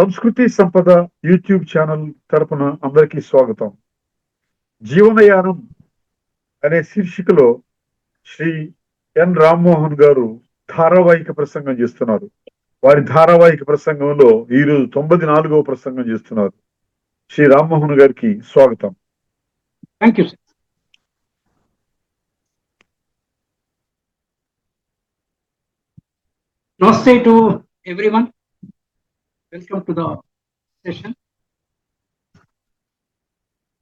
సంస్కృతి సంపద YouTube channel తరపున అందరికీ స్వాగతం. జీవనయానం అనే శీర్షికలో శ్రీ ఎన్ రామ్మోహన్ గారు ధారావాహిక ప్రసంగం చేస్తున్నారు. వారి ధారావాహిక ప్రసంగంలో ఈరోజు 94వ ప్రసంగం చేస్తున్నారు. శ్రీ రామ్మోహన్ గారికి స్వాగతం. Thank you sir. Namaste to everyone. Welcome to the session.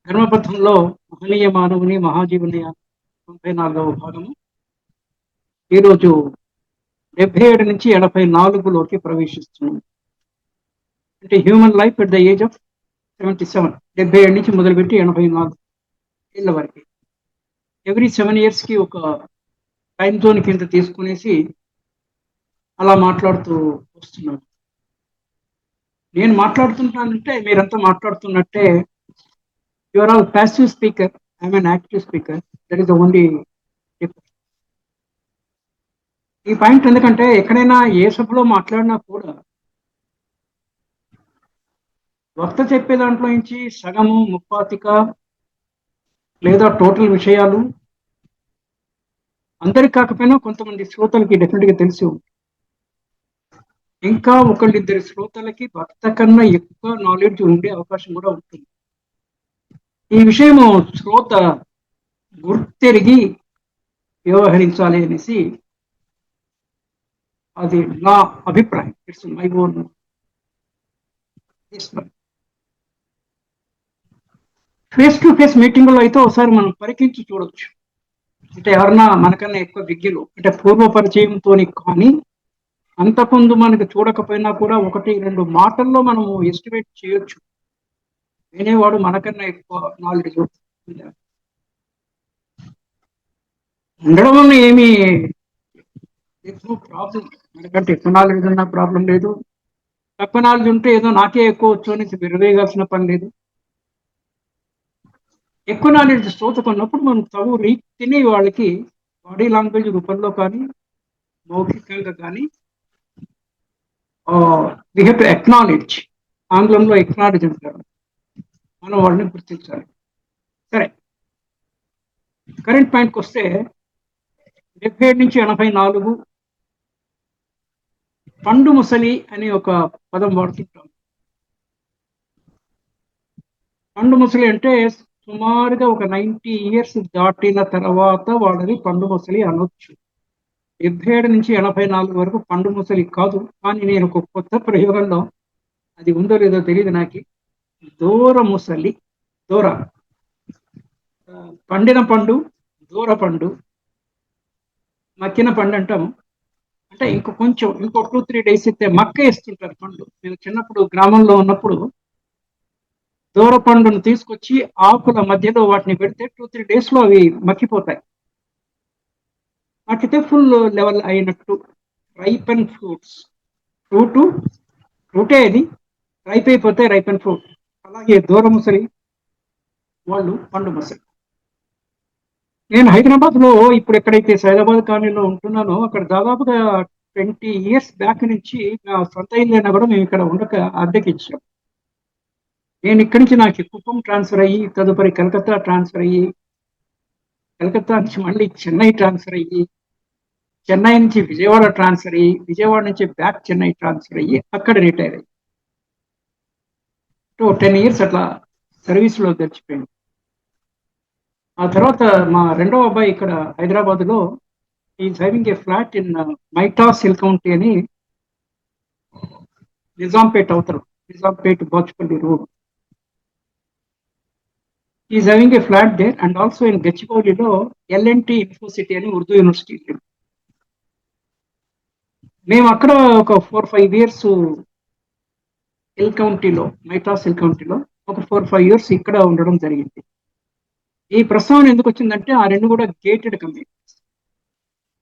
ధర్మపథంలో మహనీయ మానవుని మహాజీవుని 94వ భాగము. ఈరోజు 77 నుంచి 84లోకి ప్రవేశిస్తున్నాం. అంటే human life at the age of 77. 77 నుంచి మొదలుపెట్టి 84 ఏళ్ళ వరకు. ఎవ్రీ 7 yearsకి ఒక టైం జోన్ కింద తీసుకునేసి అలా మాట్లాడుతూ వస్తున్నాను. నేను మాట్లాడుతుంటానంటే మీరంతా మాట్లాడుతున్నట్టే. You are all passive speaker, I'm an active speaker. That is the only difference. ఈ పాయింట్ ఎందుకంటే ఎక్కడైనా ఏ సభలో మాట్లాడినా కూడా వక్త చెప్పే దాంట్లో నుంచి సగము ముప్పాతిక లేదా టోటల్ విషయాలు అందరికి కాకపోయినా కొంతమంది శ్రోతలకి డెఫినెట్గా తెలిసి ఉంటుంది. ఇంకా ఒకళ్ళిద్దరి శ్రోతలకి భక్త కన్నా ఎక్కువ నాలెడ్జ్ ఉండే అవకాశం కూడా ఉంటుంది. ఈ విషయము శ్రోత గుర్తెరిగి వ్యవహరించాలి అనేసి అది నా అభిప్రాయం. It's my own. Face to face మీటింగ్లో అయితే ఒకసారి మనం పరికించి చూడొచ్చు. అంటే ఎవరన్నా మనకన్నా ఎక్కువ విజ్ఞులు అంటే పూర్వ పరిచయంతో కానీ అంతకుముందు మనకు చూడకపోయినా కూడా 1-2 మాటల్లో మనము ఎస్టిమేట్ చేయొచ్చు. వినేవాడు మనకన్నా ఎక్కువ నాలెడ్జ్ ఉండడం వల్ల ఏమీ ప్రాబ్లం. మనకంటే ఎక్కువ నాలెడ్జ్ ఉన్న ప్రాబ్లం లేదు, తక్కువ నాలెడ్జ్ ఉంటే ఏదో నాకే ఎక్కువ వచ్చు అనేసి విరవేయాల్సిన పని లేదు. ఎక్కువ నాలెడ్జ్ శ్రోతకు ఉన్నప్పుడు మనం తగు రీతిని వాళ్ళకి బాడీ లాంగ్వేజ్ రూపంలో కానీ మౌఖికంగా కానీ we have to acknowledge. ఆంగ్లంలో ఎక్నాలెడ్జ్ అంటారు. మనం వాళ్ళని గుర్తించాలి. సరే, కరెంట్ పాయింట్కి వస్తే 77 నుంచి 84 పండు ముసలి అనే ఒక పదం వాడుతుంటాం. పండు ముసలి అంటే సుమారుగా ఒక 90 years దాటిన తర్వాత వాళ్ళని పండు ముసలి అనొచ్చు. 77 నుంచి 84 వరకు పండు ముసలి కాదు. కానీ నేను ఒక కొత్త ప్రయోగంలో, అది ఉందో లేదో తెలియదు నాకు, దూర ముసలి, దూర పండిన పండు, దూర పండు, మక్కిన పండు అంటాము. అంటే ఇంకో 2-3 days ఇస్తే మక్క వేస్తుంటారు పండు. నేను చిన్నప్పుడు గ్రామంలో ఉన్నప్పుడు దూర పండును తీసుకొచ్చి ఆకుల మధ్యలో వాటిని పెడితే 2-3 daysలో అవి మక్కిపోతాయి. మక్కితే ఫుల్ లెవెల్ అయినట్టు. రైపన్ ఫ్రూట్స్, ఫ్రూటే అది, రైప్ అయిపోతే రైపన్ ఫ్రూట్. అలాగే దూర ముసలి వాళ్ళు పండు ముసలి. నేను హైదరాబాద్లో ఇప్పుడు ఎక్కడైతే సైదాబాద్ కాలనీలో ఉంటున్నానో అక్కడ దాదాపుగా 20 years బ్యాక్ నుంచి నా సొంత ఇల్లు అయినా కూడా మేము ఇక్కడ ఉండక అద్దెకి ఇచ్చాం. నేను ఇక్కడి నుంచి నాకు కుప్పం ట్రాన్స్ఫర్ అయ్యి తదుపరి కలకత్తా ట్రాన్స్ఫర్ అయ్యి, కలకత్తా నుంచి మళ్ళీ చెన్నై ట్రాన్స్ఫర్ అయ్యి, చెన్నై నుంచి విజయవాడ ట్రాన్స్ఫర్ అయ్యి, విజయవాడ నుంచి బ్యాక్ చెన్నై ట్రాన్స్ఫర్ అయ్యి అక్కడ రిటైర్ అయ్యి 10 years అట్లా సర్వీస్లో గడిచిపోయింది. ఆ తర్వాత మా రెండవ అబ్బాయి ఇక్కడ హైదరాబాద్లో is having a flat in Maytas hill county అని, నిజాంపేట్ అవతరం, Nizampet Bachupalli road. Is having a flat there and also in గచ్చిబౌలిలో LNT యూనివర్సిటీ అని ఉర్దూ యూనివర్సిటీ. మేము అక్కడ ఒక 4-5 years హిల్ కౌంటీలో, మైటాస్ హిల్ కౌంటీలో ఒక 4-5 years ఇక్కడ ఉండడం జరిగింది. ఈ ప్రస్తావన ఎందుకు వచ్చిందంటే ఆ రెండు కూడా గేటెడ్ కమ్యూనిటీస్.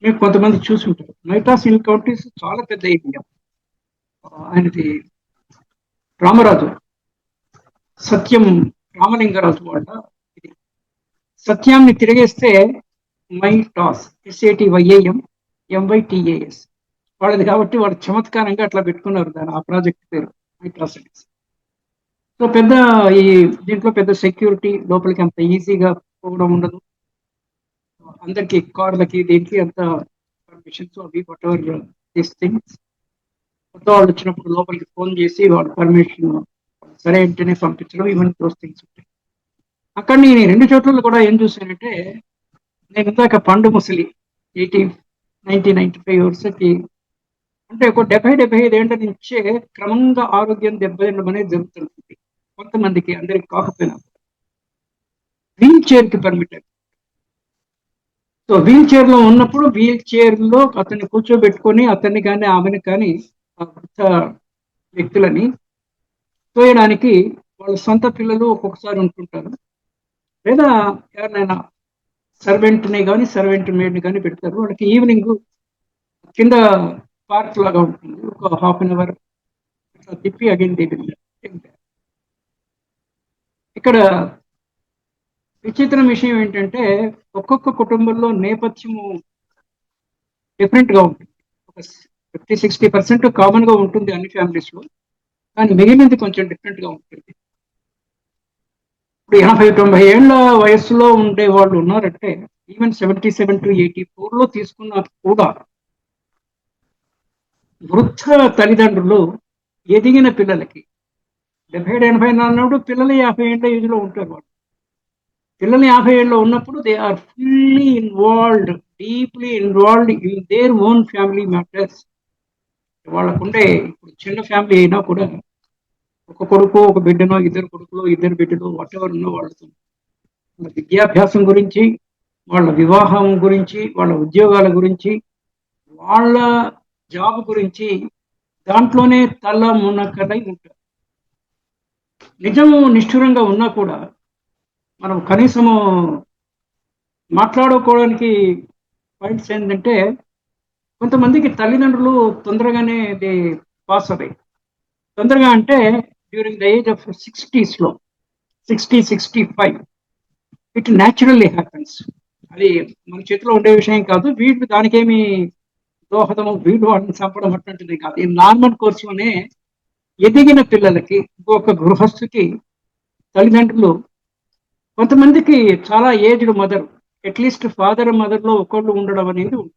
మీరు కొంతమంది చూసుంటారు. మైటాస్ హిల్ కౌంటీస్ చాలా పెద్ద ఏరియా. ఆయనది రామరాజు, సత్యం రామలింగరాజు వాళ్ళ ఇది. సత్యాన్ని తిరిగేస్తే మైటాస్, SATYAM MYTAS వాళ్ళది కాబట్టి వాళ్ళు చమత్కారంగా అట్లా పెట్టుకున్నారు దాని ఆ ప్రాజెక్ట్ పేరు. అట్రాసిటీస్. సో పెద్ద ఈ దీంట్లో పెద్ద సెక్యూరిటీ లోపలికి అంత ఈజీగా పోవడం ఉండదు. అందరికి కార్లకి దీనికి అంత పర్మిషన్స్ అవి వాట్ ఎవర్ దీస్ థింగ్స్. కొత్త వాళ్ళు వచ్చినప్పుడు లోపలికి ఫోన్ చేసి వాళ్ళ పర్మిషన్ సరే అంటేనే పంపించడం, ఈవెన్ దోస్ థింగ్స్ ఉంటాయి. అక్కడ నేను ఈ 2 చోట్ల కూడా ఏం చూశానంటే, నేను ఇందాక పండు ముసలి 1995 ఇయర్స్కి అంటే ఒక 70-75 ఏళ్ల నుంచే క్రమంగా ఆరోగ్యం దెబ్బతినడం అనేది జరుగుతుంది కొంతమందికి, అందరికి కాకపోయినా. వీల్ చైర్ కి పర్మిట్. సో వీల్ చైర్ లో ఉన్నప్పుడు వీల్ చైర్ లో అతన్ని కూర్చోబెట్టుకొని అతన్ని కానీ ఆమెను కానీ ఆ వృద్ధ వ్యక్తులని తోయడానికి వాళ్ళ సొంత పిల్లలు ఒక్కొక్కసారి ఉంటుంటారు, లేదా ఎవరినైనా సర్వెంట్ని కానీ సర్వెంట్ మేడ్ని కానీ పెడతారు. వాళ్ళకి ఈవినింగ్ కింద పార్క్ లాగా ఉంటుంది, ఒక హాఫ్ అన్ అవర్ తిప్పి అగైన్ ఇక్కడ విచిత్రం విషయం ఏంటంటే, ఒక్కొక్క కుటుంబంలో నేపథ్యము డిఫరెంట్ గా ఉంటుంది. ఒక 50-60% కామన్ గా ఉంటుంది అన్ని ఫ్యామిలీస్ లో, కానీ మిగిలినది కొంచెం డిఫరెంట్ గా ఉంటుంది. ఇప్పుడు 80-90 ఏళ్ల వయస్సులో ఉండే వాళ్ళు ఉన్నారంటే, ఈవెన్ 77-84 లో తీసుకున్న కూడా వృద్ధ తల్లిదండ్రులు ఎదిగిన పిల్లలకి 77-80 అన్నప్పుడు పిల్లలు 50 ఏళ్ళ ఏజ్ లో ఉంటారు. వాళ్ళు పిల్లలు 50 ఏళ్ళు ఉన్నప్పుడు they are fully involved, deeply involved in their own family matters. వాళ్ళకుండే ఇప్పుడు చిన్న ఫ్యామిలీ అయినా కూడా ఒక కొడుకు ఒక బిడ్డనో, ఇద్దరు కొడుకులు ఇద్దరు బిడ్డలు వాట్ ఎవర్ ఉన్నో వాళ్ళతో వాళ్ళ విద్యాభ్యాసం గురించి, వాళ్ళ వివాహం గురించి, వాళ్ళ ఉద్యోగాల గురించి, వాళ్ళ జాబ్ గురించి దాంట్లోనే తల మునకలై ఉంటారు. నిజము నిష్ఠురంగా ఉన్నా కూడా మనం కనీసము మాట్లాడుకోవడానికి పాయింట్స్ ఏంటంటే, కొంతమందికి తల్లిదండ్రులు తొందరగానే పాస్ అవే. తొందరగా అంటే during the age of 60s లో 60-65 ఇట్ న్యాచురల్లీ హ్యాపన్స్. అది మన చేతిలో ఉండే విషయం కాదు. వీళ్ళు దానికేమి దోహదము, వీళ్ళు వాళ్ళని చంపడం అటువంటిది కాదు. ఈ నార్మల్ కోర్సులోనే ఎదిగిన పిల్లలకి, ఒక గృహస్థుకి తల్లిదండ్రులు, కొంతమందికి చాలా aged mother, at least father mother లో ఒకళ్ళు ఉండడం అనేది ఉంటుంది.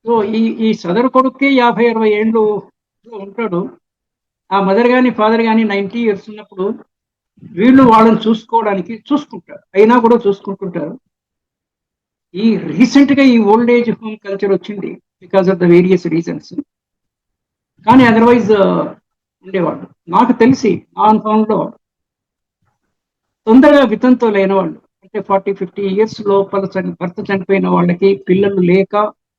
సో ఈ సదరు కొడుక్కి 50-60 ఏళ్ళు ఉంటాడు. ఆ మదర్ కానీ ఫాదర్ కానీ 90 ఇయర్స్ ఉన్నప్పుడు వీళ్ళు వాళ్ళని చూసుకోవడానికి చూసుకుంటారు, అయినా కూడా చూసుకుంటుంటారు. ఈ రీసెంట్ గా ఈ ఓల్డ్ ఏజ్ హోమ్ కల్చర్ వచ్చింది because of the various reasons. కానీ అదర్వైజ్ ఉండేవాళ్ళు. నాకు తెలిసి నా అనుభవంలో తొందరగా వితంతో లేని వాళ్ళు, అంటే 40-50 ఇయర్స్ లోపల భర్త చనిపోయిన వాళ్ళకి పిల్లలు లేక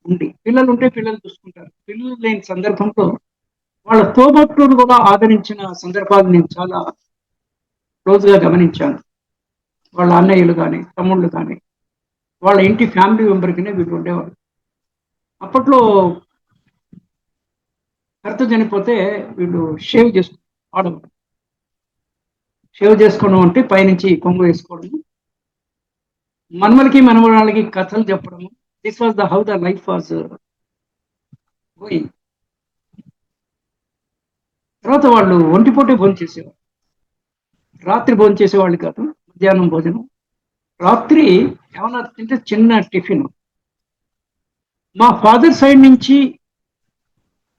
ఉండి, పిల్లలు ఉంటే పిల్లలు చూసుకుంటారు, పిల్లలు లేని సందర్భంలో వాళ్ళ తోబట్టులు కూడా ఆదరించిన సందర్భాలు నేను చాలా క్లోజ్గా గమనించాను. వాళ్ళ అన్నయ్యలు కానీ తమ్ముళ్ళు కానీ వాళ్ళ ఇంటి ఫ్యామిలీ మెంబర్కినే వీళ్ళు ఉండేవాళ్ళు. అప్పట్లో భర్త చనిపోతే వీళ్ళు షేవ్ చేసుకో ఆడవాళ్ళు షేవ్ చేసుకోవడం అంటే పైనుంచి కొంగు వేసుకోవడం, మనమలకి మనవరాళ్ళకి కథలు చెప్పడము. This was the how the life was going. తర్వాత వాళ్ళు ఒంటిపూటే భోజనం చేసేవాళ్ళు, రాత్రి భోజనం చేసేవాళ్ళు కాదు, మధ్యాహ్నం భోజనం. రాత్రి ఏమన్నా తింటే చిన్న టిఫిన్. మా ఫాదర్ సైడ్ నుంచి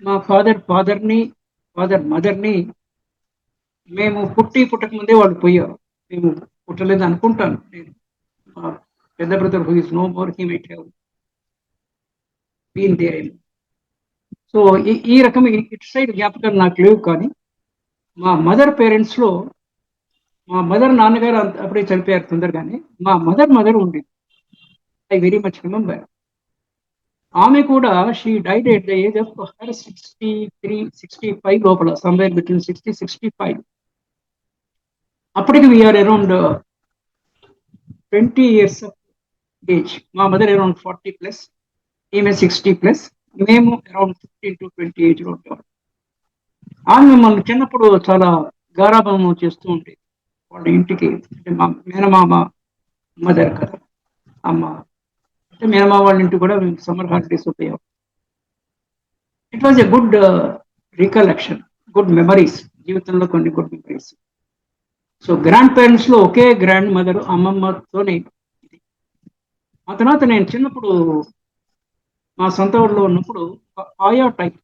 మా ఫాదర్ని ఫాదర్ మదర్ని మేము పుట్టక ముందే వాళ్ళు పోయారు. మేము పుట్టలేదు అనుకుంటాను నేను. మా పెద్ద brother who is no more, he might have been there. So ఈ రకం ఇటు సైడ్ జ్ఞాపకాలు నాకు లేవు. కానీ మా మదర్ పేరెంట్స్ లో, మా మదర్ నాన్నగారు అప్పుడే చనిపోయారు తొందరగానే. మా మదర్ ఉండేది, ఐ వెరీ మచ్ రిమెంబర్. ఆమె కూడా she died at the age of 63-65 లోపల, సమ్వేర్ బిట్వీన్ 60-65. అప్పటికి we are around 20 years of age. మా మదర్ అరౌండ్ 40+, ఈమె 60+, మేము అరౌండ్ 15-20 ఏజ్ లో ఉండేవాళ్ళం. ఆమె మమ్మల్ని చిన్నప్పుడు చాలా గారాబం చేస్తూ ఉండేది వాళ్ళ ఇంటికి. అంటే మా మేనమామ మదర్ కదా, అమ్మ అంటే మేనమామ వాళ్ళ ఇంటికి కూడా మేము సమ్మర్ హాలిడేస్ ఉపయోగం. It was a good recollection, good memories, జీవితంలో కొన్ని good memories. So grand parents లో ఒకే గ్రాండ్ మదర్ అమ్మమ్మతోనే. ఆ తర్వాత నేను చిన్నప్పుడు మా సొంత ఊళ్ళో ఉన్నప్పుడు ఆయా టైప్,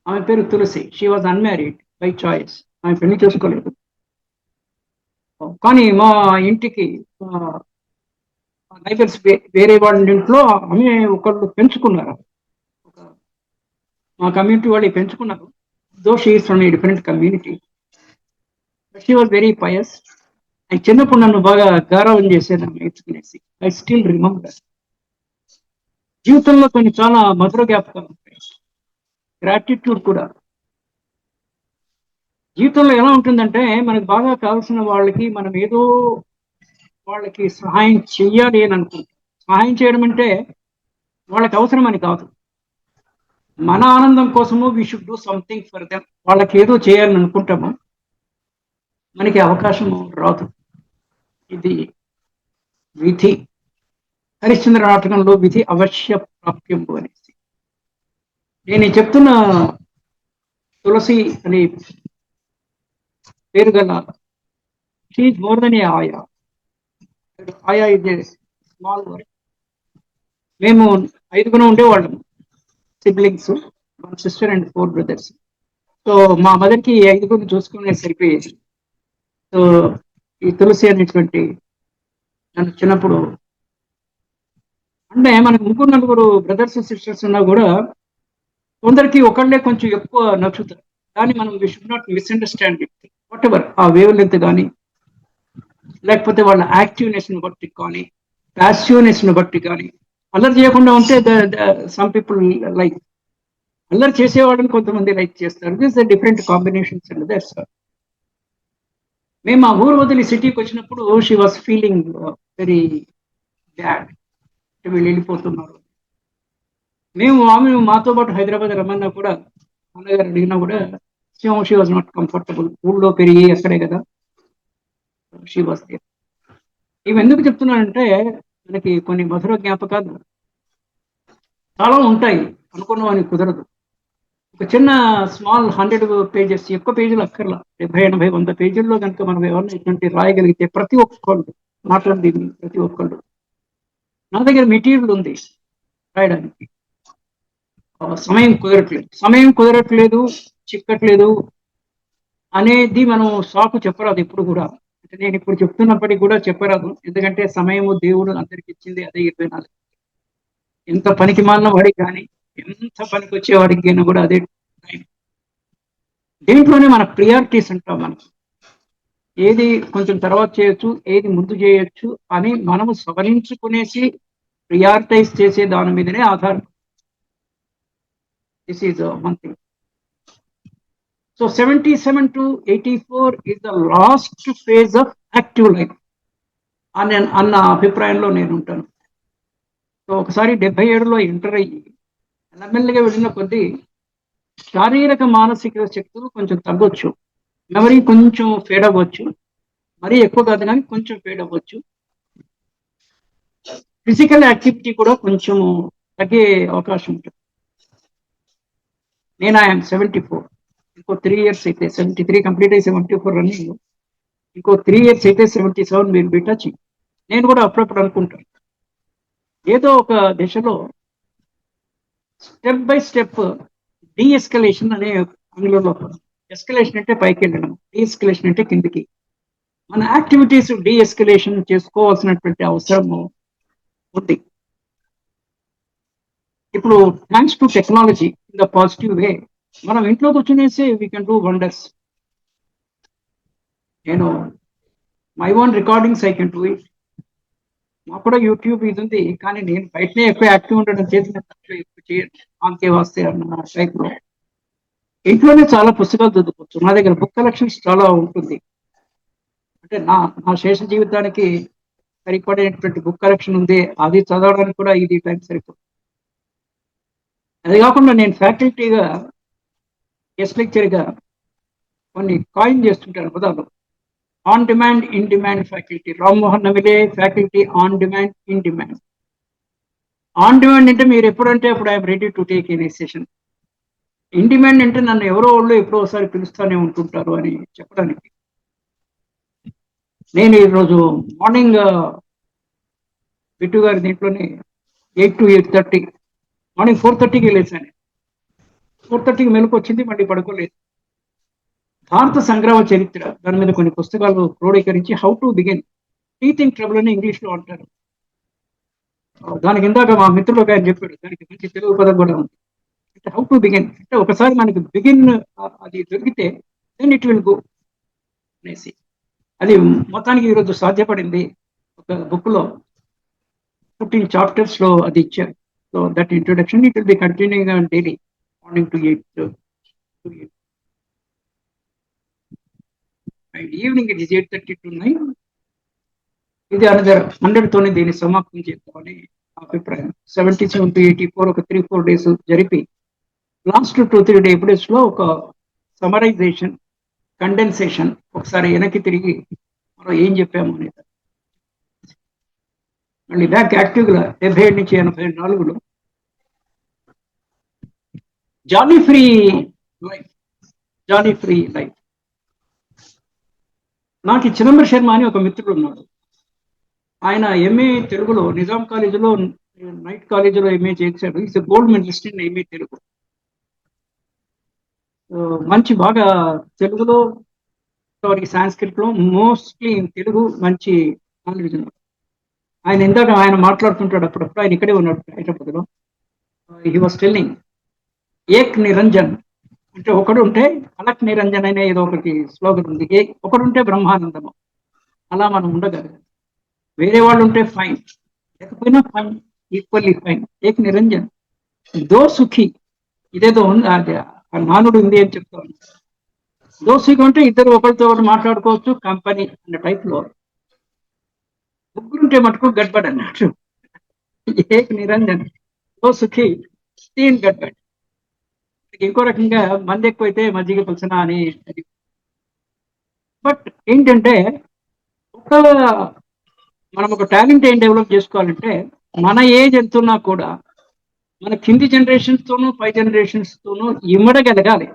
ఆమె పేరు Tulasi. She was unmarried by choice, ఆమె పెళ్లి చేసుకోలేదు. కానీ మా ఇంటికి నైబర్స్ వేరే వాళ్ళ ఇంట్లో ఆమె ఒకళ్ళు పెంచుకున్నారు. మా కమ్యూనిటీ వాళ్ళు పెంచుకున్నారు. Though she is from a different community. She was very pious. And చిన్నప్పుడు నన్ను బాగా గారవం చేసేది ఆమె నేర్చుకునేసి. I still remember. జీవితంలో కొన్ని చాలా మధుర జ్ఞాపకాలు ఉంటాయి. గ్రాటిట్యూడ్ కూడా. జీవితంలో ఎలా ఉంటుందంటే మనకు బాగా కావాల్సిన వాళ్ళకి మనం ఏదో వాళ్ళకి సహాయం చెయ్యాలి అని అనుకుంటాం. సహాయం చేయడం అంటే వాళ్ళకి అవసరం అని కాదు, మన ఆనందం కోసము we should do something for them. వాళ్ళకి ఏదో చేయాలని అనుకుంటాము, మనకి అవకాశం రాదు. ఇది విధి. హరిశ్చంద్ర నాటకంలో విధి అవశ్య ప్రాప్యం అనేసి. నేను చెప్తున్న తులసి అనే పేరు గల షీఈ్ మోర్ దెన్ ఏ ఆయా. ఆయా ఇస్ ఏ స్మాల్ వర్డ్. మేము 5 ఉండేవాళ్ళము, siblings, 1 sister and 4 brothers. So మా మదర్కి 5 చూసుకునే సరిపోయేది. సో ఈ తులసి అనేటువంటి నన్ను చిన్నప్పుడు, అంటే మనకు 3-4 బ్రదర్స్ సిస్టర్స్ ఉన్నా కూడా కొందరికి ఒకళ్ళే కొంచెం ఎక్కువ నచ్చుతారు. కానీ మనం we should not misunderstand it. Whatever ఆ వేవ్ లెంత్ కానీ, లేకపోతే వాళ్ళ యాక్టివ్నెస్ ని బట్టి కానీ, ప్యాసివ్నెస్ ని బట్టి కానీ. అల్లరి చేయకుండా ఉంటే సమ్ పీపుల్ లైక్, అల్లరి చేసేవాళ్ళని కొంతమంది లైక్ చేస్తారు. This the different combinations and that's. మేము ఆ ఊరు వదిలి సిటీకి వచ్చినప్పుడు she was feeling very bad. వీళ్ళు వెళ్ళిపోతున్నారు. ఆమె మాతో పాటు హైదరాబాద్ రమ్మన్నా కూడా, అన్నగారు అడిగినా కూడా షీ వాజ్ నాట్ కంఫర్టబుల్. ఊళ్ళో పెరిగి అక్కడే కదా, షీ వాజ్ దేర్. ఇవి ఎందుకు చెప్తున్నానంటే మనకి కొన్ని మధుర జ్ఞాపకాలు చాలా ఉంటాయి. అనుకున్నవానికి కుదరదు. ఒక చిన్న స్మాల్ 100 పేజెస్, ఎక్కువ పేజీలు అక్కర్లా, 70, 80, 100 పేజీల్లో కనుక మనం ఎవరిని ఇటువంటి రాయగలిగితే ప్రతి ఒక్కళ్ళు మాట్లాడింది, ప్రతి ఒక్కళ్ళు. నా దగ్గర మెటీరియల్ ఉంది రాయడానికి. సమయం కుదరట్లేదు, చిక్కట్లేదు అనేది మనం సాకు చెప్పరాదు ఎప్పుడు కూడా. అంటే నేను ఇప్పుడు చెప్తున్నప్పటికీ కూడా చెప్పరాదు, ఎందుకంటే సమయము దేవుడు అందరికి ఇచ్చింది అదే 24. ఎంత పనికి మాలిన వాడికి కానీ, ఎంత పనికి వచ్చేవాడికి అయినా కూడా అదే టైం. దీంట్లోనే మన ప్రియారిటీస్ అంటాం. మనం ఏది కొంచెం తర్వాత చేయొచ్చు, ఏది ముందు చేయొచ్చు అని మనము సవరించుకునేసి ప్రియారిటైజ్ చేసే దాని మీదనే ఆధారం. This is one thing. So 77 to 84 is the last phase of active life అన్న అభిప్రాయంలో నేను ఉంటాను. సో ఒకసారి 77లో ఎంటర్ అయ్యి మెల్లమెల్లగా వెళ్ళిన కొద్దీ శారీరక మానసిక శక్తులు కొంచెం తగ్గొచ్చు, మెమరీ కొంచెం ఫేడ్ అవ్వచ్చు, మరీ ఎక్కువ కాదు కానీ కొంచెం ఫేడ్ అవ్వచ్చు. ఫిజికల్ యాక్టివిటీ కూడా కొంచెం తగ్గే అవకాశం ఉంటుంది. నేను ఐఎమ్ 74. ఇంకో 3 years అయితే 73 కంప్లీట్ అయ్యి 74 రన్నింగ్. ఇంకో 3 years అయితే 77 మీరు బి టచింగ్. నేను కూడా అప్పుడప్పుడు అనుకుంటాను, ఏదో ఒక దిశలో స్టెప్ బై స్టెప్ డీఎస్కలేషన్ అనే ఆంగ్లంలో. ఎస్కలేషన్ అంటే పైకి వెళ్ళడం, డీఎస్కలేషన్ అంటే కిందికి. మన యాక్టివిటీస్ డీఎస్కలేషన్ చేసుకోవాల్సినటువంటి అవసరం ఉంది. ఇప్పుడు thanks to technology in the positive way మనం ఇంట్లో కూర్చునేసి వీ కెన్ డూ వండర్స్. నేను my own recordings I can do it. నాకు కూడా యూట్యూబ్ ఇది ఉంది, కానీ నేను బయటనే ఎక్కువ యాక్టివ్ ఉండడం చేసిన ఎక్కువ చేయను. ఆంకే వాస్తే అన్న టైప్లో ఇంట్లోనే చాలా పుస్తకాలు చదువుకోవచ్చు. నా దగ్గర బుక్ కలెక్షన్స్ చాలా ఉంటుంది. అంటే నా శేష జీవితానికి సరిపడేటువంటి బుక్ కలెక్షన్ ఉంది. అది చదవడానికి కూడా ఇది టైం సరిపోతుంది. అది కాకుండా నేను ఫ్యాకల్టీగా, గెస్ట్ లెక్చర్గా కొన్ని కాయిన్ చేస్తుంటాను పదాలు. On demand, in demand faculty. Rammohan నమిలే faculty on demand, in demand. On demand అంటే మీరు ఎప్పుడంటే అప్పుడు I'm ready to take any session. In demand అంటే నన్ను ఎవరో వాళ్ళు ఎప్పుడో ఒకసారి పిలుస్తూనే ఉంటుంటారు అని చెప్పడానికి. నేను ఈరోజు మార్నింగ్ బిట్టు గారి దీంట్లోనే 8 to 8:30 మార్నింగ్ 4:30కి లేచాను. 4:30కి మెలకు వచ్చింది, మళ్ళీ పడుకోలేదు. భారత సంగ్రామ చరిత్ర దాని మీద కొన్ని పుస్తకాలు క్రోడీకరించి how to begin teeth in trouble అని ఇంగ్లీష్ లో అంటారు. దానికి ఇందాక మా మిత్రుడు ఒక ఆయన చెప్పాడు, దానికి మంచి తెలుగు పదం కూడా ఉంది. అంటే హౌ టు బిగిన్ అంటే ఒకసారి మనకి బిగిన్ అది దొరికితే దెన్ ఇట్ విల్ గో అనేసి, అది మొత్తానికి ఈరోజు సాధ్యపడింది. ఒక బుక్ లో 15 చాప్టర్స్ లో అది ఇచ్చారు. So that introduction it will be continuing on daily morning to 8 to 8 and evening it is 8:30 to 9. ఇది అనదర్ 100 తోనే దీన్ని సమాప్తం చేద్దామని అభిప్రాయం. 77 to 84 ఒక 3-4 days జరిపి లాస్ట్ 2-3 డేస్ లో ఒక సమరైజేషన్, కండెన్సేషన్, ఒకసారి వెనక్కి తిరిగి మనం ఏం చెప్పాము అనేది. మళ్ళీ బ్యాక్ యాక్టివ్గా 77 నుంచి 84లో జాలీ ఫ్రీ లైఫ్. జాలీ ఫ్రీ లైఫ్. నాకు చిదంబర శర్మ అని ఒక మిత్రుడు ఉన్నాడు. ఆయన ఎంఏ తెలుగులో నిజాం కాలేజీలో, నైట్ కాలేజీలో ఎంఏ చేశాడు. Is gold medallist in MA Telugu. మంచి బాగా తెలుగులో, సాంస్క్రిట్ లో, మోస్ట్లీ తెలుగు మంచి నాలెడ్జ్ ఉన్నాడు. ఆయన ఇందాక ఆయన మాట్లాడుతుంటాడు అప్పుడప్పుడు, ఆయన ఇక్కడే ఉన్నాడు హైదరాబాద్ లో. హీ వాస్ టెల్లింగ్ ఏక్ నిరంజన్ అంటే ఒకడు ఉంటే అలక్ నిరంజన్ అనే ఏదో ఒకటి స్లోగన్ ఉంది. ఒకడు ఉంటే బ్రహ్మానందము. అలా మనం ఉండగలగాలి. వేరే వాళ్ళు ఉంటే ఫైన్, లేకపోయినా ఫైన్, ఈక్వల్లీ ఫైన్. ఏక్ నిరంజన్ దో సుఖీ, ఇదేదో ఉంది, అది ఆ నానుడు ఉంది అని చెప్తాను. దో సుఖీ అంటే ఇద్దరు ఒకరితో ఒకటి మాట్లాడుకోవచ్చు, కంపెనీ అన్న టైప్ లో. ముగ్గురుంటే మటుకు గడ్బడ్ అన్నట్టు. ఏక్ నిరంజన్ దో సుఖీ తీన్ గడ్బడ్. ఇంకో రకంగా మంది ఎక్కువైతే మజ్జిగ పులుసునా అని. బట్ ఏంటంటే ఒక మనం ఒక టాలెంట్ ఏం డెవలప్ చేసుకోవాలంటే, మన ఏజ్ ఎంతున్నా కూడా మన కింది జనరేషన్స్ తోనూ పై జనరేషన్స్ తోనూ ఇమ్మడగలగాలి.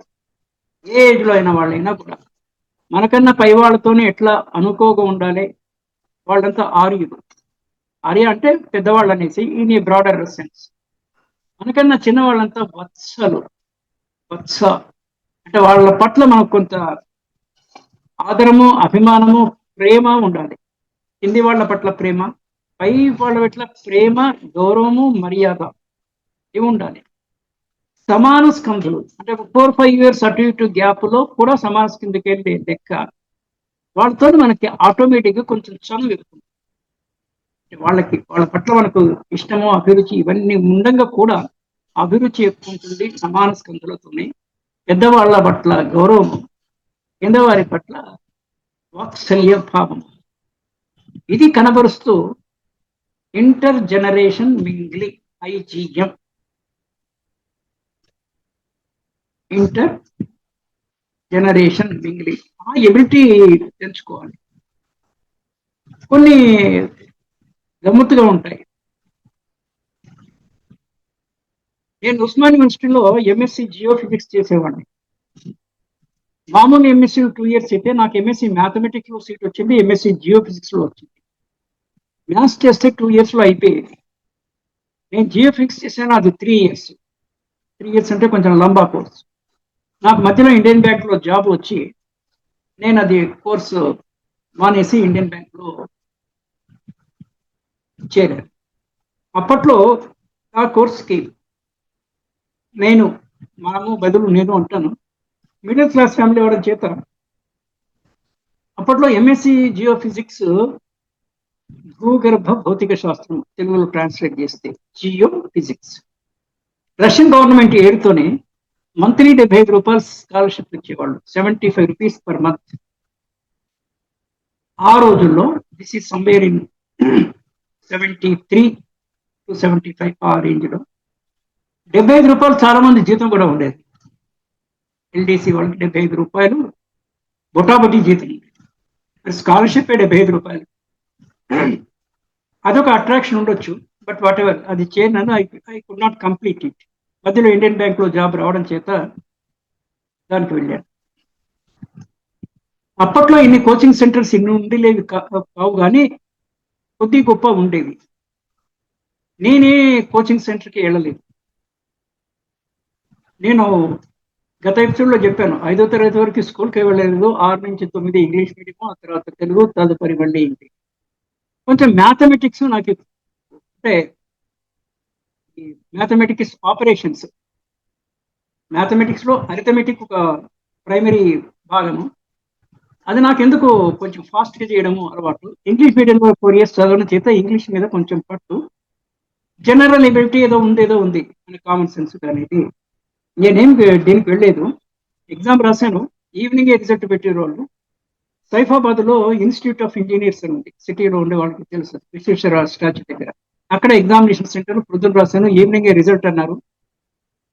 ఏ ఏజ్ లో అయిన వాళ్ళైనా కూడా మనకన్నా పై వాళ్ళతోనే ఎట్లా అనుకోగా ఉండాలి. వాళ్ళంతా ఆర్యులు. ఆర్య అంటే పెద్దవాళ్ళు అనేసి ఇన్ ఏ బ్రాడర్ సెన్స్. మనకన్నా చిన్న వాళ్ళంతా వత్సలు. వత్స అంటే వాళ్ళ పట్ల మనకు కొంత ఆదరము, అభిమానము, ప్రేమ ఉండాలి. కింది వాళ్ళ పట్ల ప్రేమ, పై వాళ్ళ పట్ల ప్రేమ, గౌరవము, మర్యాద ఇవి ఉండాలి. సమాన స్కంధులు అంటే 4-5 years అటు ఇటు గ్యాప్ లో కూడా సమాన స్కంధకి వెళ్ళే లెక్క. వాళ్ళతో మనకి ఆటోమేటిక్ గా కొంచెం చనువు ఎక్కువ. వాళ్ళకి వాళ్ళ పట్ల మనకు ఇష్టము, అభిరుచి ఇవన్నీ ఉండంగా కూడా అభిరుచి ఎక్కువ ఉంటుంది సమాన స్కంధులతోనే. పెద్దవాళ్ళ పట్ల గౌరవం, కింద వారి పట్ల వాత్సల్య భావం, ఇది కనబరుస్తూ inter generation mingling, IGM, inter generation mingling. ఆ ఎబిలిటీ తెంచుకోవాలి. కొన్ని గమ్మత్తుగా ఉంటాయి. నేను ఉస్మాన్ యూనివర్సిటీలో MSc జియోఫిజిక్స్ చేసేవాడిని. మామూలు MSc 2 years అయితే నాకు MSc మ్యాథమెటిక్స్ లో సీట్ వచ్చింది, MSc జియోఫిజిక్స్ లో వచ్చింది. మ్యాథ్స్ చేస్తే 2 years లో అయిపోయేది. నేను జియోఫిజిక్స్ చేశాను, అది 3 years. 3 years అంటే కొంచెం లంబా కోర్స్. నాకు మధ్యలో ఇండియన్ బ్యాంక్ లో జాబ్ వచ్చి నేను అది కోర్సు మానేసి ఇండియన్ బ్యాంక్ లో చేరాను. అప్పట్లో ఆ కోర్స్కి మనము బదులు నేను అంటాను, మిడిల్ క్లాస్ ఫ్యామిలీ వాడడం చేత అప్పట్లో MSc జియోఫిజిక్స్ భూగర్భ భౌతిక శాస్త్రం తెలుగులో ట్రాన్స్లేట్ చేస్తే జియో ఫిజిక్స్. రష్యన్ గవర్నమెంట్ ఏడుతోనే మంత్లీ 75 రూపాయలు స్కాలర్షిప్ ఇచ్చేవాళ్ళు, 75 rupees per month. ఆ రోజుల్లో this is somewhere in 73 to 75 ఆ రేంజ్ లో 75 రూపాయలు చాలా మంది జీతం కూడా ఉండేది. LDC వాళ్ళకి 75 రూపాయలు బొటాబొటీ జీతం. స్కాలర్షిప్ 75 రూపాయలు. అదొక అట్రాక్షన్ ఉండొచ్చు, బట్ వాట్ ఎవర్, అది చేయను. I could not complete it. మధ్యలో ఇండియన్ బ్యాంక్ లో జాబ్ రావడం చేత దానికి వెళ్ళాను. అప్పట్లో ఇన్ని కోచింగ్ సెంటర్స్ ఇన్ని ఉండలేవి కావు, కానీ కొద్ది గొప్ప ఉండేవి. నేనే కోచింగ్ సెంటర్కి వెళ్ళలేదు. నేను గత ఎపిసోడ్లో చెప్పాను, 5వ తరగతి వరకు స్కూల్కి వెళ్ళలేదు, 6 నుంచి 9 ఇంగ్లీష్ మీడియం, ఆ తర్వాత తెలుగు, తదుపరి మళ్ళీ ఇంటి. కొంచెం మ్యాథమెటిక్స్ నాకు అంటే ఈ మ్యాథమెటిక్స్ ఆపరేషన్స్, మ్యాథమెటిక్స్లో అరిథమెటిక్ ఒక ప్రైమరీ భాగము, అది నాకెందుకు కొంచెం ఫాస్ట్గా చేయడము అలవాటు. ఇంగ్లీష్ మీడియంలో 4 years చదవడం చేత ఇంగ్లీష్ మీద కొంచెం పట్టు, జనరల్ ఎబిలిటీ ఏదో ఉంది అని కామన్ సెన్స్ అనేది. నేనేం దీనికి వెళ్ళలేదు, ఎగ్జామ్ రాశాను, ఈవినింగ్ రిజల్ట్ పెట్టేవాళ్ళు. సైఫాబాద్లో ఇన్స్టిట్యూట్ ఆఫ్ ఇంజనీర్స్ అని ఉంది, సిటీలో ఉండే వాళ్ళకి తెలుసు, విశ్వేశ్వర స్టాచ్యూ దగ్గర. అక్కడ ఎగ్జామినేషన్ సెంటర్ పొద్దున రాశాను, ఈవినింగ్ రిజల్ట్ అన్నారు.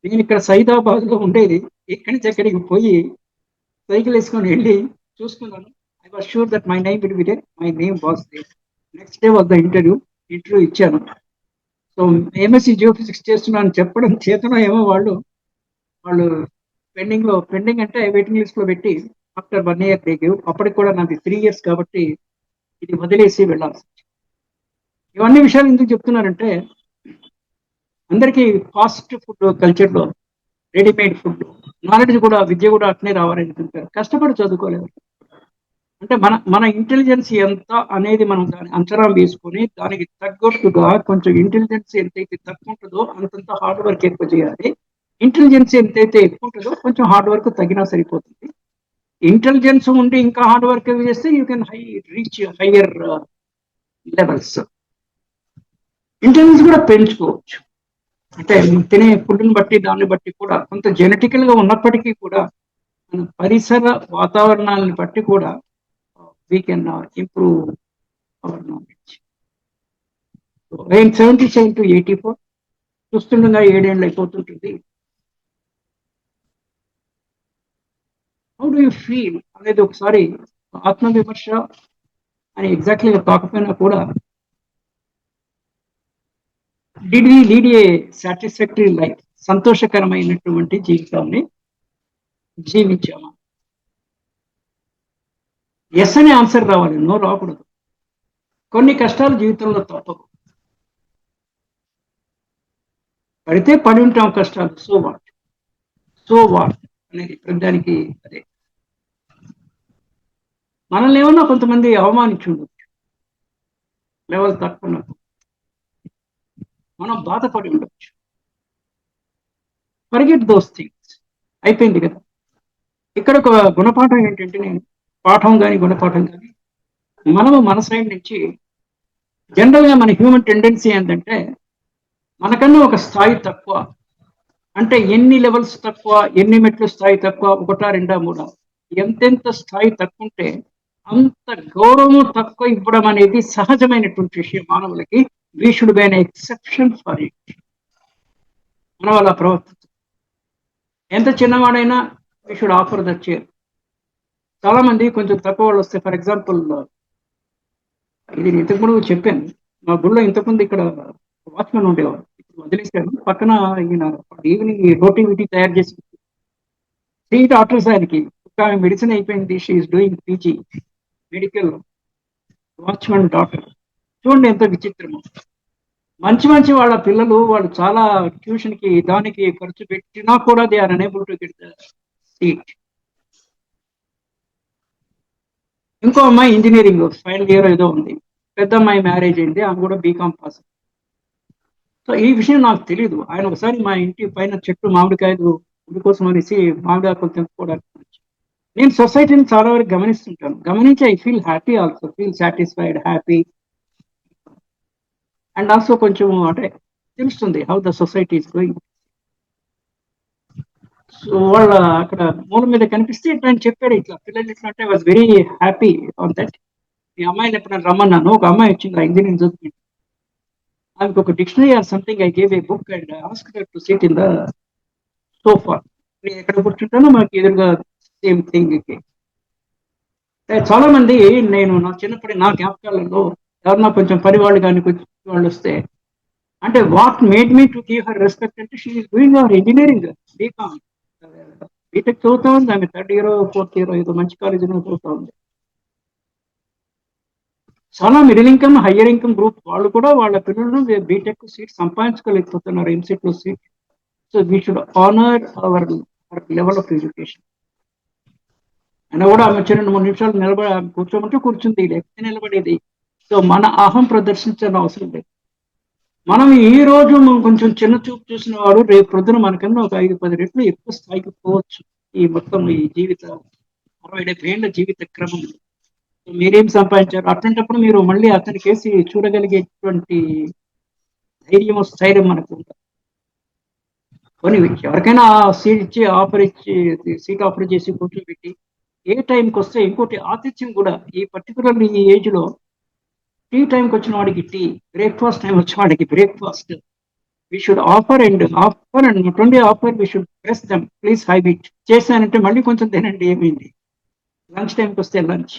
నేను ఇక్కడ సైదాబాద్లో ఉండేది, ఇక్కడి నుంచి అక్కడికి పోయి సైకిల్ వేసుకొని వెళ్ళి చూసుకున్నాను. I was sure that my name will be there, my name was there. Next day was the interview ఇచ్చాను. సో ఎంఎస్సి జియోఫిజిక్స్ చేస్తున్నాను చెప్పడం చేతనో ఏమో వాళ్ళు పెండింగ్ అంటే వెయిటింగ్ లిస్ట్ లో పెట్టి ఆఫ్టర్ 1 year దిగావు. అప్పటికి కూడా నాది 3 years కాబట్టి ఇది వదిలేసి వెళ్ళాల్సి. ఇవన్నీ విషయాలు ఎందుకు చెప్తున్నారంటే, అందరికీ ఫాస్ట్ ఫుడ్ కల్చర్లో, రెడీమేడ్ ఫుడ్ నాలెడ్జ్ కూడా, విద్య కూడా అట్నే రావాలని చెప్పారు. కష్టపడి చదువుకోలేదు. అంటే మన ఇంటెలిజెన్స్ ఎంత అనేది మనం దాన్ని అంచనా వేసుకొని దానికి తగ్గట్టుగా కొంచెం ఇంటెలిజెన్స్ ఎంతైతే తక్కువ ఉంటుందో అంతంత హార్డ్ వర్క్ ఎక్కువ చేయాలి. ఇంటెలిజెన్స్ ఎంతైతే ఎక్కువ ఉంటుందో కొంచెం హార్డ్ వర్క్ తగ్గినా సరిపోతుంది. ఇంటెలిజెన్స్ ఉండి ఇంకా హార్డ్ వర్క్ చేస్తే you can reach higher levels. Intelligence కూడా పెంచుకోవచ్చు, అంటే తినే ఫుడ్ని బట్టి దాన్ని బట్టి కూడా కొంత జెనెటికల్ గా ఉన్నప్పటికీ కూడా మన పరిసర వాతావరణాలను బట్టి కూడా we can improve our knowledge. So, I am 77 to 84. చూస్తుండగా 7 ఏళ్ళు అయిపోతుంటుంది. హౌ డు యూ ఫీల్ అనేది ఒకసారి ఆత్మవిమర్శ అని ఎగ్జాక్ట్లీగా కాకపోయినా కూడా, did we lead a satisfactory life, సంతోషకరమైనటువంటి జీవితాన్ని జీవించామా? ఎస్ అనే ఆన్సర్ రావాలి, నో రాకూడదు. కొన్ని కష్టాలు జీవితంలో తప్పవు, పడితే పడి ఉంటాం కష్టాలు, సో వాట్ అనేది ప్రతిదానికి అదే. మనల్ని ఏమన్నా కొంతమంది అవమానించి ఉండొచ్చు, లెవెల్ తక్కువ ఉన్నప్పుడు మనం బాధపడి ఉండొచ్చు. ఫర్గెట్ దోస్ థింగ్స్, అయిపోయింది కదా. ఇక్కడ ఒక గుణపాఠం ఏంటంటే, నేను పాఠం కానీ గుణపాఠం కానీ, మనము మన సైడ్ నుంచి జనరల్గా మన హ్యూమన్ టెండెన్సీ ఏంటంటే, మనకన్నా ఒక స్థాయి తక్కువ, అంటే ఎన్ని లెవెల్స్ తక్కువ, ఎన్ని మెట్లు స్థాయి తక్కువ, 1, 2, 3, ఎంతెంత స్థాయి తక్కువ ఉంటే అంత గౌరవం తక్కువ ఇవ్వడం అనేది సహజమైనటువంటి విషయం మానవులకి. We should be an exception for it. మనం అలా ప్రవర్తించాలి. ఎంత చిన్నవాడైనా we should offer the chair. చాలా మంది కొంచెం తక్కువ వాళ్ళు వస్తే, ఫర్ ఎగ్జాంపుల్ ఇది ఇంతకుముందు చెప్పాను, మా గుళ్ళో ఇంతకుముందు ఇక్కడ వాచ్మెన్ ఉండేవారు, ఇప్పుడు వదిలేశాను. పక్కన ఈయన ఈవినింగ్ రోటీ తయారు చేసి 3 daughters ఆయనకి. ఒక మెడిసిన్ అయిపోయింది, she is doing PG medical, watchman doctor. చూడండి ఎంత విచిత్రము. మంచి వాళ్ళ పిల్లలు వాళ్ళు చాలా ట్యూషన్ కి దానికి ఖర్చు పెట్టినా కూడా they are unable to get the seat. ఇంకో అమ్మాయి ఇంజనీరింగ్ ఫైనల్ ఇయర్ ఏదో ఉంది, పెద్ద అమ్మాయి మ్యారేజ్ అయింది, ఆమె కూడా బీకామ్ పాస్. సో ఈ విషయం నాకు తెలియదు. ఆయన ఒకసారి మా ఇంటి పైన చెట్టు మామిడికాయలు కోసం అనేసి మామిడికాయలు తెంపుకోవడానికి, నేను సొసైటీని చాలా వరకు గమనించి I feel happy also, feel satisfied, happy, and also కొంచెం అంటే తెలుస్తుంది how the society is going. So వాళ్ళ అక్కడ మూల మీద కనిపిస్తే ఇట్లా అని చెప్పాడు, ఇట్లా పిల్లలు ఇట్లా అంటే was very happy on that. ఈ అమ్మాయిని ఎప్పుడైనా రమ్మన్నాను, ఒక అమ్మాయి వచ్చింది ఇంజనీరింగ్ చదువుకుంది, ఆమెకు ఒక dictionary or something, I gave a book and ask her to SIT in the sofa. నేను ఎక్కడ కూర్చుంటానో మనకి ఎదురుగా సేమ్ థింగ్. చాలా మంది నేను నా చిన్నప్పటి నా జ్ఞాపకాలలో ఎవరన్నా కొంచెం పరివాళ్ళు కానీ కొంచెం వాళ్ళు వస్తే, అంటే what made me to give her respect అంటే she is doing our engineering BCom BTech చదువుతా ఉంది ఆమె, 3rd year 4th year ఏదో మంచి కాలేజీలో చదువుతా ఉంది. చాలా middle income, higher income group వాళ్ళు కూడా వాళ్ళ పిల్లలు బీటెక్ సీట్ సంపాదించుకోలేకపోతున్నారు, ఎంసెట్ లో seat. So we should honour our level of education. అయినా కూడా ఆమె వచ్చి 2-3 నిమిషాలు కూర్చోమంటే కూర్చుంది, లేకపోతే నిలబడేది. సో మన అహం ప్రదర్శించాల్సిన అవసరం లేదు. మనం ఈ రోజు కొంచెం చిన్న చూపు చూసిన వాడు రేపు పొద్దున మనకన్నా ఒక 5-10 రెట్లు ఎక్కువ స్థాయికి పోవచ్చు. ఈ మొత్తం ఈ జీవిత 60-70 ఏళ్ల జీవిత క్రమం మీరేం సంపాదించారు, అట్లాంటప్పుడు మీరు మళ్ళీ అతని కేసి చూడగలిగేటువంటి ధైర్యం, స్థైర్యం మనకు ఉంటుంది. కొన్ని ఎవరికైనా సీట్ ఆఫర్ చేసి కూర్చోబెట్టి ఏ టైంకి వస్తే, ఇంకోటి ఆతిథ్యం కూడా ఈ పర్టికులర్ ఈ ఏజ్ లో టీ టైంకి వచ్చిన వాడికి టీ, బ్రేక్ఫాస్ట్ టైం వచ్చిన వాడికి breakfast. We should offer and not only offer, we should press them, please have it. చేశానంటే మళ్ళీ కొంచెం తినండి, ఏమైంది. లంచ్ టైంకి వస్తే లంచ్,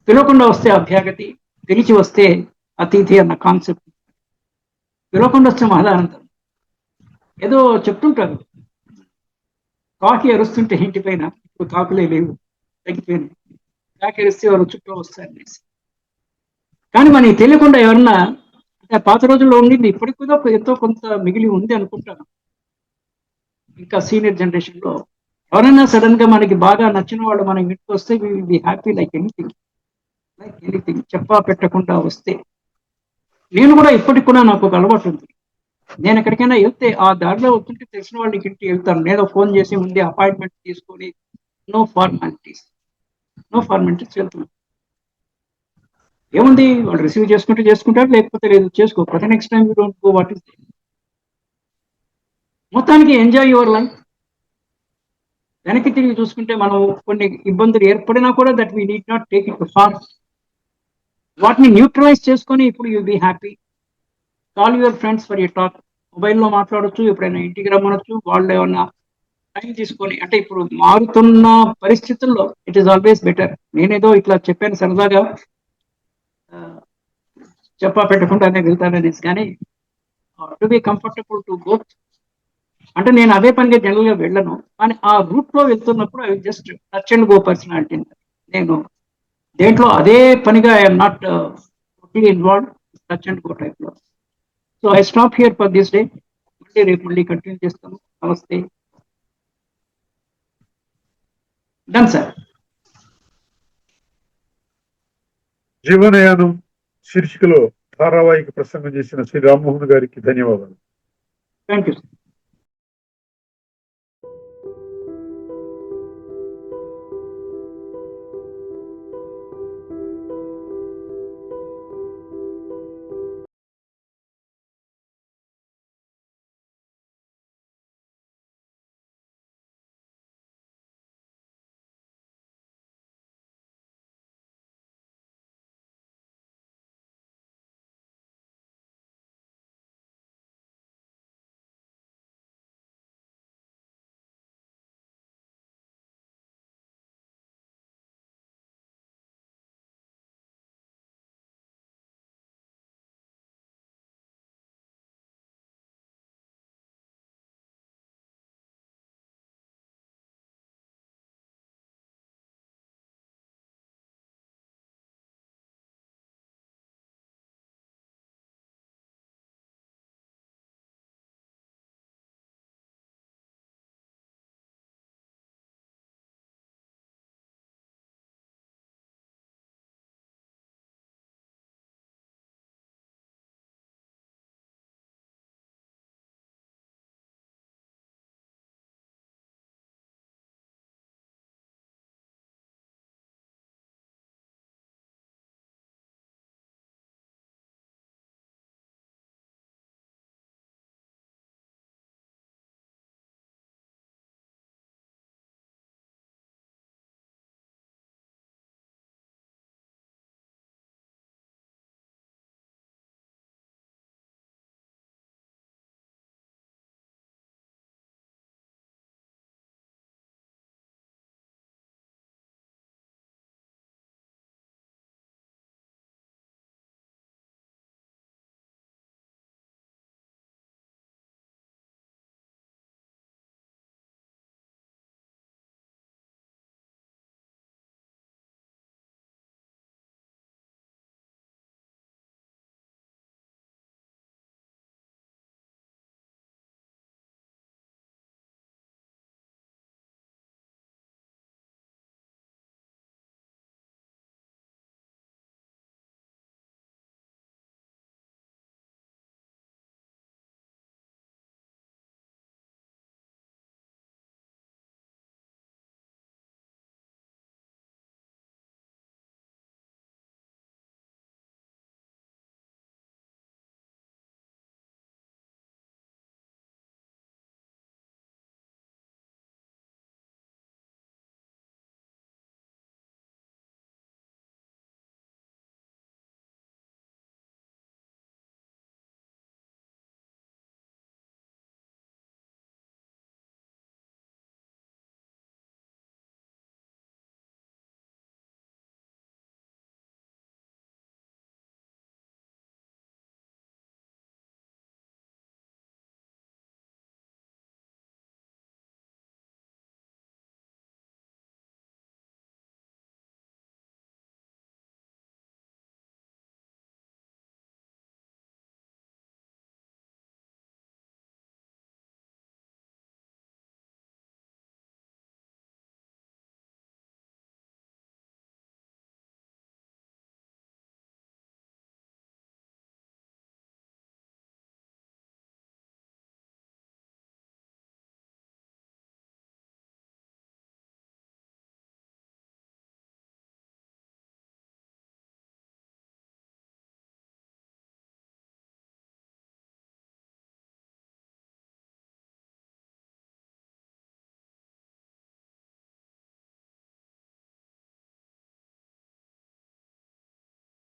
పిలవకుండా వస్తే అభ్యాగతి, పిలిచి వస్తే అతిథి అన్న కాన్సెప్ట్. పిలవకుండా వస్తే మహదానందం. ఏదో చెప్తుంటారు, కాకి అరుస్తుంటే ఇంటి పైన ఇప్పుడు కాకులే లేవు, తగ్గిపోయినాయి. కాకి అరిస్తే వారు చుట్టూ వస్తారు. కానీ మనకి తెలియకుండా ఎవరన్నా, అంటే పాత రోజుల్లో ఉండింది, ఇప్పటికి కూడా ఎంతో కొంత మిగిలి ఉంది అనుకుంటాను. ఇంకా సీనియర్ జనరేషన్ లో ఎవరైనా సడన్ గా మనకి బాగా నచ్చిన వాళ్ళు మన ఇంటికి వస్తే we will be happy like anything. చెప్పా పెట్టకుండా వస్తే. నేను కూడా ఇప్పటికి కూడా నాకు ఒక అలవాటు ఉంది. నేను ఎక్కడికైనా వెళ్తే ఆ దారిలో వస్తుంటే తెలిసిన వాళ్ళ ఇంటికి వెళ్తాను. నేను ఫోన్ చేసి ముందే అపాయింట్మెంట్ తీసుకొని నో ఫార్మాలిటీస్ వెళ్తున్నాను. ఏముంది, వాళ్ళు రిసీవ్ చేసుకుంటారు, లేకపోతే లేదు, చేసుకోకపోతే next time you don't go. What is మొత్తానికి ఎంజాయ్ యువర్ లైఫ్. వెనక్కి తిరిగి చూసుకుంటే మనం కొన్ని ఇబ్బందులు ఏర్పడినా కూడా that we need not take it far. వాటిని న్యూట్రలైజ్ చేసుకొని ఇప్పుడు you be happy. Call your friends for you talk. మొబైల్లో మాట్లాడొచ్చు, ఎప్పుడైనా ఇంటికి రమ్మనొచ్చు. వాళ్ళు ఏమన్నా టైం తీసుకొని, అంటే ఇప్పుడు మారుతున్న పరిస్థితుల్లో ఇట్ ఈస్ ఆల్వేస్ బెటర్. నేనేదో ఇట్లా చెప్పాను సరదాగా, చెప్పా పెట్టకుండా అనే వెళ్తాననేసి, కానీ to be comfortable to both. అంటే నేను అదే పనిగా జనరల్ గా వెళ్ళను, కానీ ఆ రూట్ లో వెళ్తున్నప్పుడు I just touch and go personality. నేను దేంట్లో అదే పనిగా I'm not involve, touch and go type లో. So I stop here for this day. రేపు మళ్ళీ కంటిన్యూ చేస్తాము. నమస్తే. Done sir. జీవనయానం శీర్షికలో ధారావాహిక ప్రసంగం చేసిన శ్రీ రామ్మోహన్ గారికి ధన్యవాదాలు. Thank you sir.